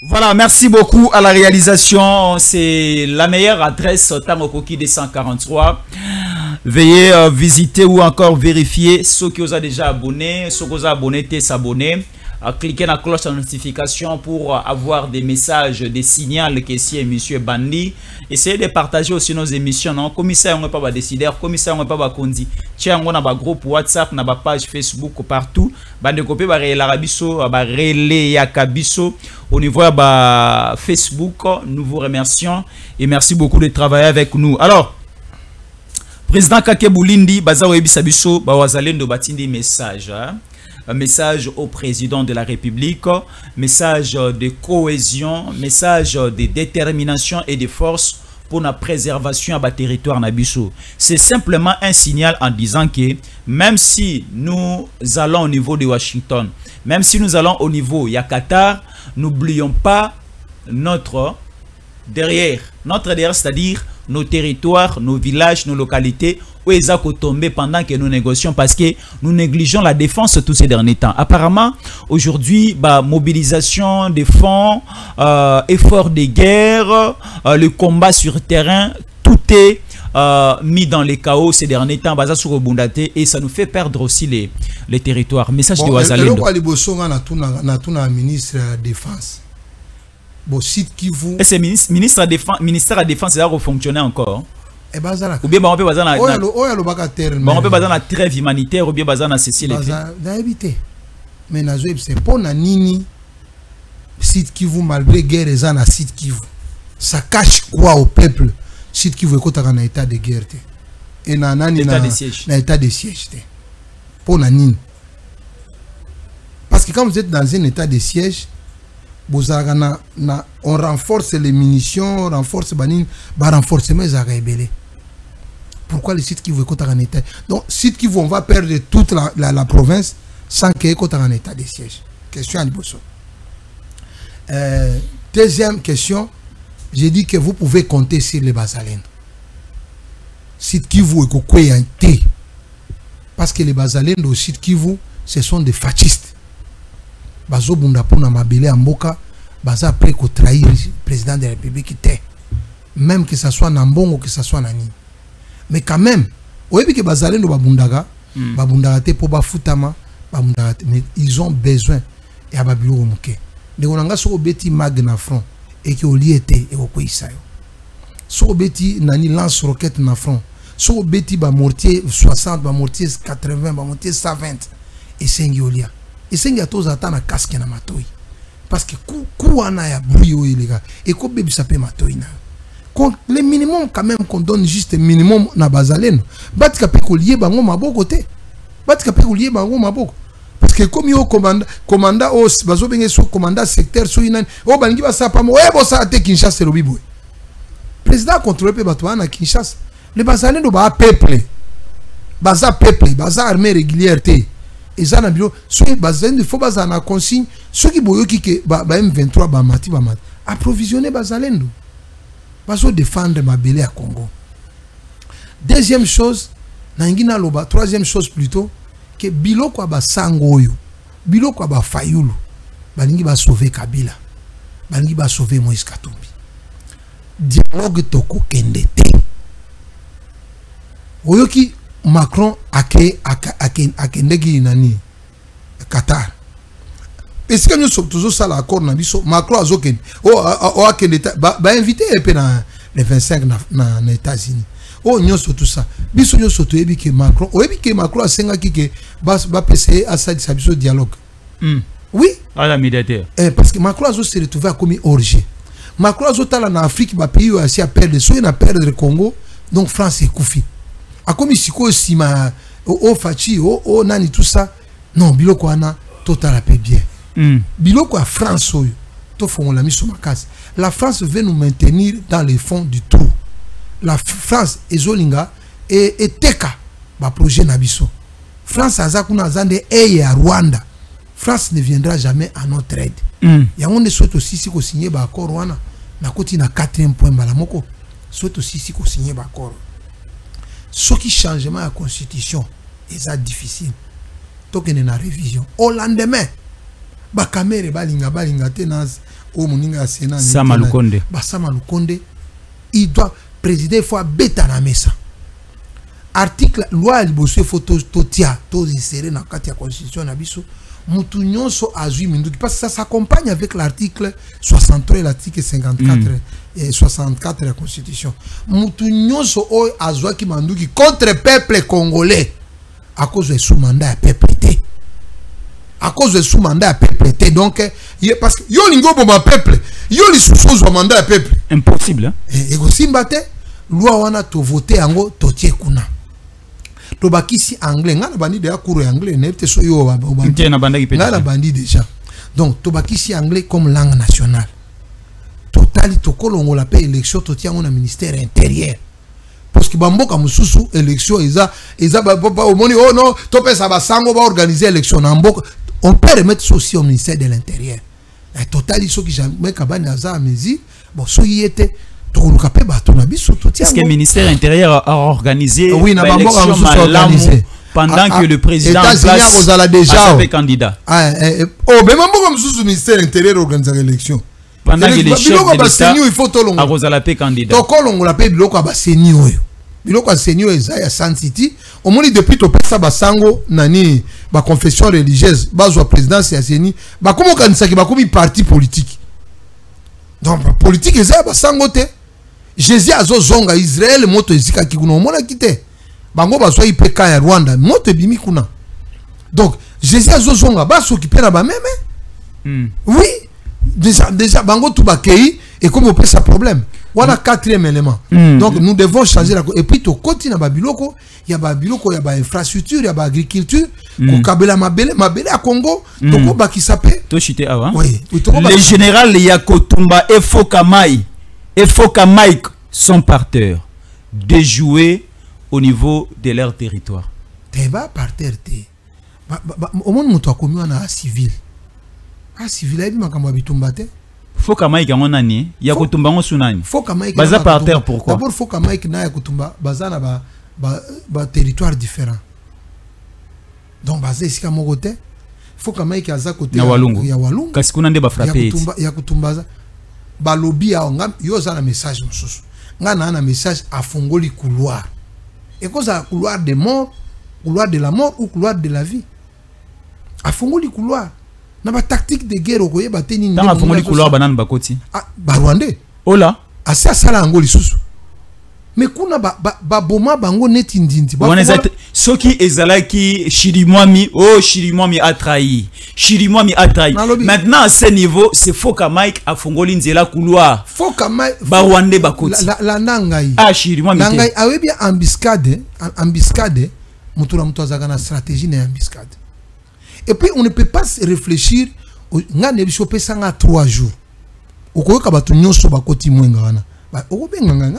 Voilà, merci beaucoup à la réalisation. C'est la meilleure adresse Tango Koki 243. Veuillez visiter ou encore vérifier ceux qui vous ont déjà abonné, ceux qui vous ont abonné, s'abonner. Cliquez sur la cloche de notification pour avoir des messages, des signaux que si monsieur Bandi. Essayez de partager aussi nos émissions. Non, commissaire, on n'est pas décideur, commissaire, on n'est pas condi. Tiens, on a un groupe WhatsApp, on a une page Facebook partout. Bande copé, l'arabiso, relais yakabiso. Au niveau de Facebook, nous vous remercions et merci beaucoup de travailler avec nous. Alors, président Kake Boulindi, Baza Webisabiso, Bawazalendo Batindi message. Un message au président de la République, message de cohésion, message de détermination et de force pour la préservation de territoire Nabiso. C'est simplement un signal en disant que même si nous allons au niveau de Washington, même si nous allons au niveau de Qatar, n'oublions pas notre derrière, c'est-à-dire nos territoires, nos villages, nos localités où ils ont tombé pendant que nous négocions parce que nous négligeons la défense tous ces derniers temps. Apparemment, aujourd'hui, mobilisation des fonds, effort de guerre, le combat sur terrain, tout est mis dans les chaos ces derniers temps, et ça nous fait perdre aussi les territoires. Message de Wazalendo. Ministre de la Défense. Bon, site qui vous. Et c'est ministère de la Défense, ça va fonctionner encore. Et bazala. Ou bien on peut baser na. On peut baser na trêve humanitaire ou bien baser na ceci les faits. D'habiter. Mais nazo c'est pour na nini site qui vous malgré guerre et na site qui vous. Ça cache quoi au peuple? Site qui vous écoute en état de guerre. Et na nani na état de siège. Pour na nini. Parce que quand vous êtes dans un état de siège, on renforce les munitions, on renforce renforcement les. Pourquoi les sites qui vont être en état? Donc, sites qui vont perdre toute la province sans qu'il y ait en état de siège. Question à Liboso. Deuxième question, j'ai dit que vous pouvez compter sur les Bazalènes. Site Kivu et Kokoyante. Parce que les Bazalènes au site Kivu, ce sont des fascistes. Bazo Bundapuna Mabele Amboka, Baza après qu'on trahit le président de la République qui était. Même que ce soit Nambongo, que ce soit Nani. Mais quand même, vous voyez que Bazalène ou Babundaga, Babundaga te po bafutama, mais ils ont besoin et à Babilo Omuke. De on a so beti mag na front et qui au liété et au koisayo. So beti nani lance roquette na front. So beti ba mortier 60, ba mortier 80, ba mortier 120 et sengiolia. Et sengia tous attend na casque na matoi. Parce que ku ana ya brouillot les gars et ko bebi sapé matoi na. Le minimum quand même qu'on donne juste le minimum na Bazalène. Batika pe ko lié bango maboko te. Batika pe ko lié bango maboko. Parce que comme yo commanda au bazo benge so commanda secteur so inani o bangi ba sa pa mo e bo sa te Kinshasa lo bibo. Président contrôle pe bato na Kinshasa. Le Bazalène do ba peuple. Baza peuple, baza armée régulière te. Et ça na bio so Bazalène faut baza na consigne ceux qui boyo ki ke ba M23 ba mati. Approvisionner Bazalène do. Bazo défendre Mabele à Congo. Deuxième chose, nangina loba, troisième chose plutôt, que biloko aba sangoyo, biloko aba fayulu, balingi ba sauver Kabila, balingi ba sauver Moïse Katumbi. Dialogue toko kendete. Oyoki Macron akendegi nani Qatar. Est-ce que nous sommes toujours ça l'accord na biso Macron azoken ba invité epé na les 25 na États-Unis. Oh nyonso tout ça. Biso nyonso to ebi ke Macron, o ebi ke Macron asenga ki ke ba PCE asadi sa biso dialogue. Oui, à la médiateur. Parce que Macron azo se retrouver comme orgé. Macron azo tala na Afrique ba pays aussi a perdre, so na perdre le Congo, donc France est koufi. A comme siko sima o fachi o nani tout ça. Non, biloko ana total a paix bien. Biloko à France oyo to font la mission makasi. La France veut nous maintenir dans les fonds du trou. La France ezolinga et teka ba projet na biso. France azakuna zande eye à Rwanda. France ne viendra jamais à notre aide. Ya on souhaite aussi si ko signer ba accord wana na koti na 4e point malamoko. Souhaite aussi si ko signer ba accord. Ce qui changement la constitution est difficile. Tokene na révision. Au lendemain bakamere balinga tenaz o muninga Sénat Sama Lukonde. Sama Lukonde il doit présider fois beta na mesa. Article loi liboso photo totia to insérer na kati ya constitution na biso mutu nyonso azui minduki parce que ça s'accompagne avec l'article 63 et l'article 54 et 64 de la constitution. Mutu nyonso o azwa ki manduki contre peuple congolais à cause de sous mandat à peuple té. À cause de sous mandat à peuple té. Donc parce que yo lingo bomba peuple, yo li sous mandat à peuple. Impossible hein. Et go simbate loi wana to voter ango to tie kuna. To bakisi anglais ngana bandi de akuru anglais nefte so yo ba bandi na banda ki pete. Ngana bandi déjà. Donc to bakisi anglais comme langue nationale. Totali to kolongo la paix élection to tie na ministère intérieur. Parce que bamboka mususu élection eza au moni oh non to pesa ba sango ba organiser élection na mboka. On peut remettre ça aussi au ministère de l'intérieur. La totali so ki jamais kabani aza mezi bon so yete. Est-ce que le ministère intérieur a organisé l'élection pendant que le président en place a fait candidat? Oh, mais le ministère intérieur organise l'élection. Pendant que les chefs de l'État a organisé candidat. Donc, on l'a payé biloko basenio. Biloko basenio ezaya San City. Au moins depuis to pesa basango nani ba confession religieuse, bazwa présidence ya seni, ba komo kanisa ki ba komi parti politique. Donc politique ezaya basango te. Jésus azo zonga Israël moto ezika kikuna omona kite bango bazwa IPK ya Rwanda moto ebimi kuna. Donc Jésus azo zonga ba s'occuper na ba meme. Oui, déjà bango tout bakei et comme on peut ça problème. Voilà quatrième élément. Donc nous devons changer la. Et puis, tu continues à Babiloko, il y a Babiloko, il y a infrastructure, il y a agriculture. Kabela Mabele à Congo, Toko Bakisape. Toshite avant. Oui. Les généraux Yakotumba et Fokamai Mike sont par terre. Déjoués au niveau de leur territoire. T'es pas par terre, au monde où tu as commis un civil. Un civil, il y a des Fokamai Gamonani, Yakotumba Sunani. Fokamai Baza par terre, pourquoi? D'abord, Fokamai na Yakotumba, Baza na ba territoire différent. Donc, Baza ici à mon côté, Fokamai qui a za côté. Walungu. Ya Walungu. Qu'est-ce qu'on a de frappé? Yakotumba, ba lobby a ngam, yo za na message msusu. Ngana na message à Fongoli couloir. Et quoi ça, couloir de mort, couloir de la mort ou couloir de la vie? À Fongoli couloir. Na ba tactique de guerre okoye ba teni ndenge. Tanga Fongoli couloir banane bakoti. Ah, ba Rwandais. Ola. Asa sala angoli susu. Mais kuna ba boma bango neti ndindi. Soki ezalaki Chirimwami a trahi. Chirimwami a trahi. Maintenant à ce niveau, c'est Foka Mike a Fongoli nzela couloir. Foka Mike ba Rwandais bakoti. La nangai. Ah Chirimwami. Nangai awe bien embuscade, mutura mutu azaka na stratégie na embuscade. Et puis on ne peut pas réfléchir nga ne bisope sanga 3 jours. Okoyoka batu nyonso bakoti mwenga wana. Ba okobenganga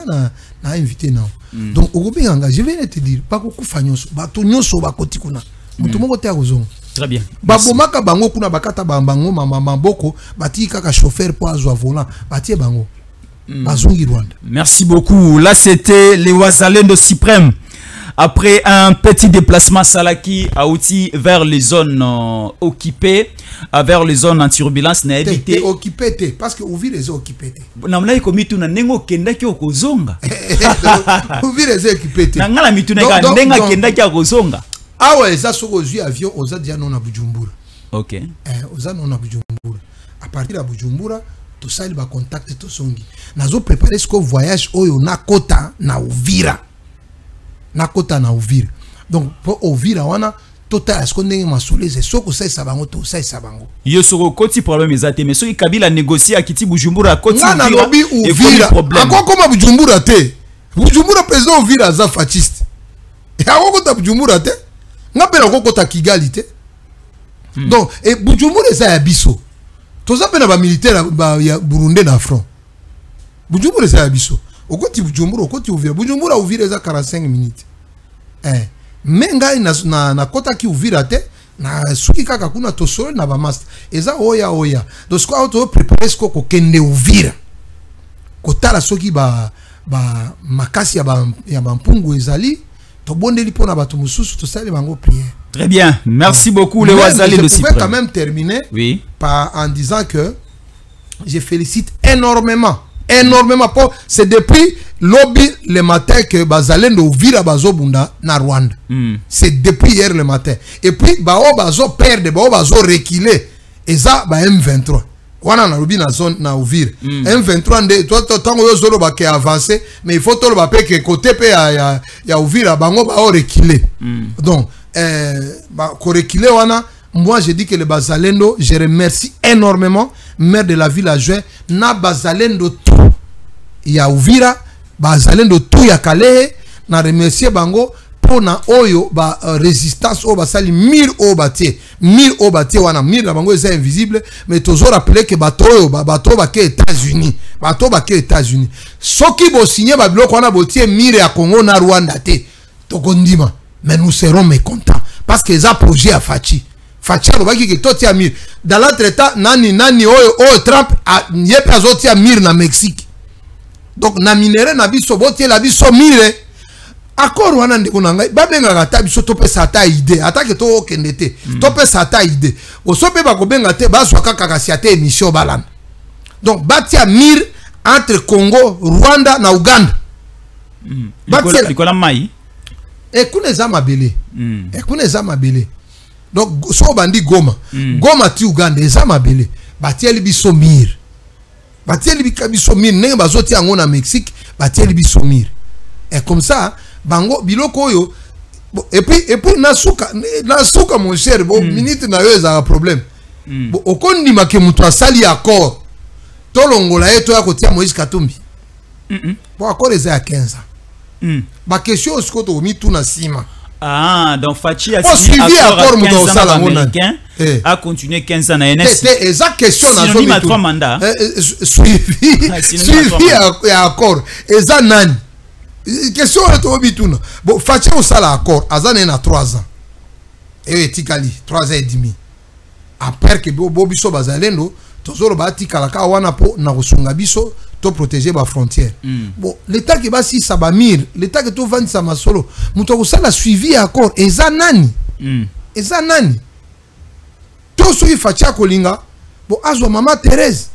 na invité na. Donc okobenganga, je vais te dire pas kokufa nyonso, batu nyonso bakoti kuna. Mutu moko te akozonga. Très bien. Babomaka bango kuna bakata bango mamboko, bati kaka chauffeur po azwa volant, bati bango. Bazongi Rwanda. Merci beaucoup. Là c'était les Wazalendo suprêmes. Après un petit déplacement Salaki a outil vers les zones occupées, vers les zones en turbulence, n'a évité. Occupé parce que ouvrir les occupés. Namna commis tout na nengo kenda ki okozonga. Ouvrir les occupés. Nangala mituna ka ndenga kenda ki okozonga. Ah ouais, ça soko ozui avion oza dia non na Bujumbura. OK. Oza non na Bujumbura. À partir de Bujumbura, tout ça il va contacter to songi. Nazo préparer ce voyage oyo na kota na Uvira. Nakota na Uvira. Donc pour Uvira wana total est-ce qu'on est masolé c'est soko sai sabango to sai sabango. Yo soko koti problème ezate mais soki Kabila négocier akiti Bujumbura koti Uvira. Uvira. Encore comme Bujumbura te. Bujumbura président Uvira za fasciste. Et encore ta Bujumbura te. Ngapela encore ta Kigali te. Donc et Bujumbura ça ya biso. Toza pena ba militaire ba ya Burundi na front. Bujumbura ça ya biso. Okoti Bujumbura okoti Uvira. Bujumbura Uvira za 45 minutes. Mais ngai na kota ki Uvira te na suki kaka kuna tosolo na ba master. Eza oya. Donc quoi auto préparer ce ko kende Uvira. Kotala soki ba makasi ya ba mpungu ezali to bondeli pona bato mususu to sali bango prière. Très bien. Merci beaucoup les Wazali de Cyprus. Je vais quand même terminer en disant que je félicite énormément c'est depuis lobby le matin que Bazalendo vira Bazobunda na Rwanda. C'est depuis hier le matin. Et puis bazo perdre, bazo reculer. Et ça M23. Wana na lobby na zone na Uvira. M23 nde toi tango yo zolo ba ke avancer mais il faut to ba pe que côté pe ya Uvira bango ba reculer. Donc ko reculer wana moi je dis que le Bazalendo je remercie énormément maire de la ville adjoint na Bazalendo tout ya Uvira Bazalendo tout ya Kalehe na remercier bango pour na oyo ba résistance o basali 1000 o batie wana 1000 na bango c'est invisible mais toujours rappeler que bato ba ke États-Unis soki bo signer ba biloko wana botie 1000 ya Congo na Rwanda te tokondima mais nous serons mécontents parce que ça projet a Fachi alobaki ke toti ya mir dans l'entretemps nani oyo Trump yepe azoti ya mir na Mexique donc na minere na biso botie la biso mire accord wana ndeko na ngai babengaka ta biso topesa ata idée atake to okende te topesa ata idée osope bakobenga te bazwa kaka kasi ata émission balana donc batia mir entre Congo Rwanda na Uganda Nicolas Mai ekuna eza mabele donc so bandi Goma ti Uganda eza mabele batieli biso mir nenge bazoti yango na Mexique batieli biso mir et comme ça bango biloko oyo et puis nasuka mon cher bon minute na yo eza problème okondima ke mutu asali accord tolongola ye to ya kotia Moïse Katumbi Bon, accord eza ya 15 ans. Ba question osko to mi tuna sima. Ah, donc Fachi a signé accord à 15 ans américain, a continué 15 ans à NS. C'est exact question na synonyme à 3 mandats. Suivi à accord. Eza nani? Question to mi tuna. Bon, Fachi au sala accord, azane na 3 ans. Et tikali 3 ans et demi. Après que bobiso bazalendo, tozoro ba tikalaka wana po na kosunga biso to protéger ba frontière. Bon, l'état qui va si ça ba mir, l'état que to vandi sa masolo, muto ko sala suivi accord eza nani? Eza nani? To so Fachi kolinga, bon azwa mama Thérèse.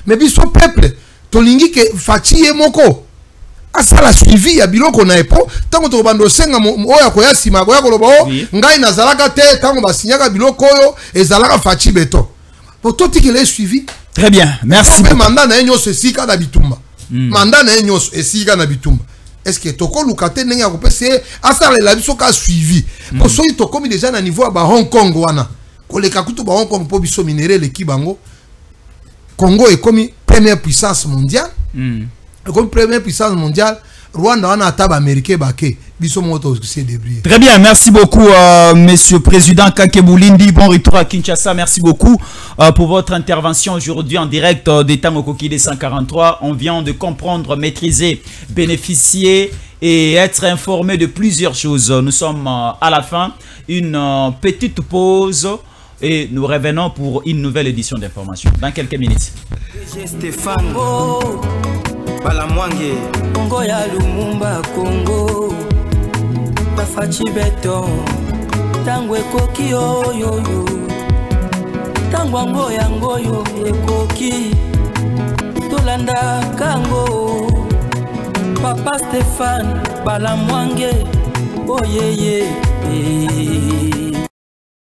Mais biso peuple, to lingi ke Fachi ye moko. Asala suivi ya biloko na epo tango to bando senga oya koya sima koya koloba o ngai nazalaka te tango basinyaka biloko oyo ezalaka Fachi beto poto tikele suivi. Très bien, merci. Mandat na enyo sika na bitumba mandat na enyo sika na bitumba est-ce que toko lukate ndenge ya kopese asala la biso ka suivi ko soyi to komi déjà na niveau ba Hong Kong wana koleka kutu ba Hong Kong po biso minéraux le kibango Congo est comme première puissance mondiale. Comme première puissance mondiale, Rwanda a un attaque américain baké. Très bien, merci beaucoup, Monsieur Président Kakebulindi. Bon retour à Kinshasa. Merci beaucoup pour votre intervention aujourd'hui en direct des Tango Kokide 143. On vient de comprendre, maîtriser, bénéficier et être informé de plusieurs choses. Nous sommes à la fin, une petite pause. Et nous revenons pour une nouvelle édition d'information dans quelques minutes. Stéphane Balamwange Congo ya Lumumba Congo Fachi beton Tango ekoki oyo Tango ango yango yo ekoki Tolanda kango Papa Stéphane Balamwange Oh yeah yeah